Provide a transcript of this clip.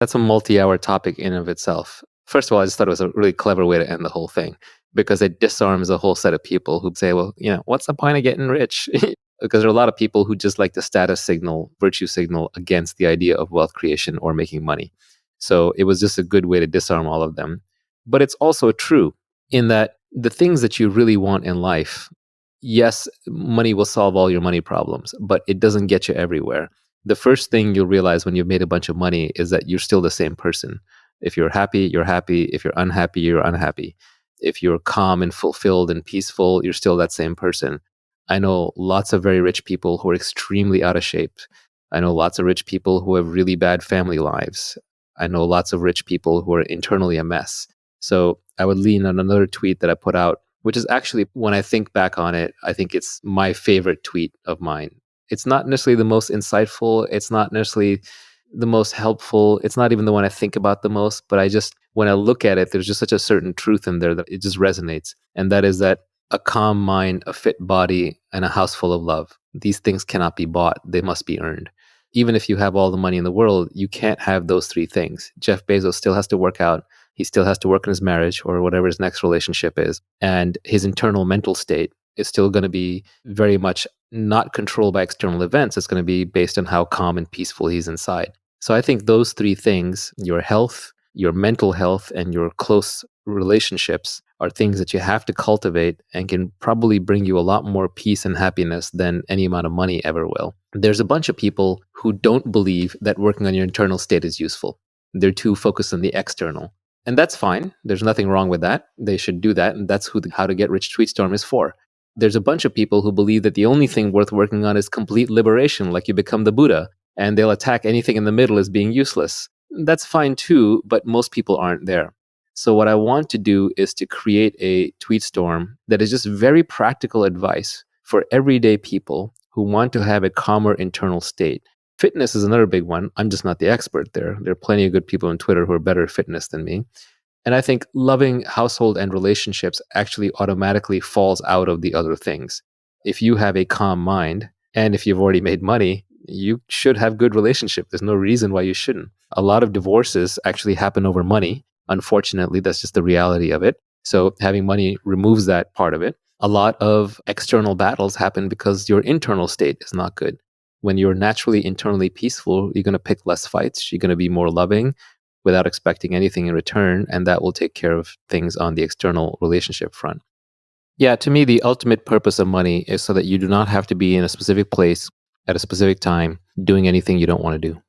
That's a multi-hour topic in and of itself. First of all, I just thought it was a really clever way to end the whole thing because it disarms a whole set of people who say, well, what's the point of getting rich? Because there are a lot of people who just like the status signal, virtue signal against the idea of wealth creation or making money. So it was just a good way to disarm all of them. But it's also true in that the things that you really want in life, yes, money will solve all your money problems, but it doesn't get you everywhere. The first thing you'll realize when you've made a bunch of money is that you're still the same person. If you're happy, you're happy. If you're unhappy, you're unhappy. If you're calm and fulfilled and peaceful, you're still that same person. I know lots of very rich people who are extremely out of shape. I know lots of rich people who have really bad family lives. I know lots of rich people who are internally a mess. So I would lean on another tweet that I put out, which is actually, when I think back on it, I think it's my favorite tweet of mine. It's not necessarily the most insightful. It's not necessarily the most helpful. It's not even the one I think about the most, but when I look at it, there's just such a certain truth in there that it just resonates. And that is that a calm mind, a fit body, and a house full of love. These things cannot be bought. They must be earned. Even if you have all the money in the world, you can't have those three things. Jeff Bezos still has to work out. He still has to work on his marriage or whatever his next relationship is. And his internal mental state is still going to be very much not controlled by external events. It's going to be based on how calm and peaceful he's inside. So I think those three things, your health, your mental health, and your close relationships, are things that you have to cultivate and can probably bring you a lot more peace and happiness than any amount of money ever will. There's a bunch of people who don't believe that working on your internal state is useful. They're too focused on the external. And that's fine. There's nothing wrong with that. They should do that. And that's who the How to Get Rich Tweetstorm is for. There's a bunch of people who believe that the only thing worth working on is complete liberation, like you become the Buddha, and they'll attack anything in the middle as being useless. That's fine too, but most people aren't there. So what I want to do is to create a tweet storm that is just very practical advice for everyday people who want to have a calmer internal state. Fitness is another big one. I'm just not the expert there. There are plenty of good people on Twitter who are better at fitness than me. And I think loving household and relationships actually automatically falls out of the other things. If you have a calm mind, and if you've already made money, you should have good relationship. There's no reason why you shouldn't. A lot of divorces actually happen over money. Unfortunately, that's just the reality of it. So having money removes that part of it. A lot of external battles happen because your internal state is not good. When you're naturally internally peaceful, you're going to pick less fights. You're going to be more loving without expecting anything in return. And that will take care of things on the external relationship front. Yeah, to me, the ultimate purpose of money is so that you do not have to be in a specific place at a specific time doing anything you don't want to do.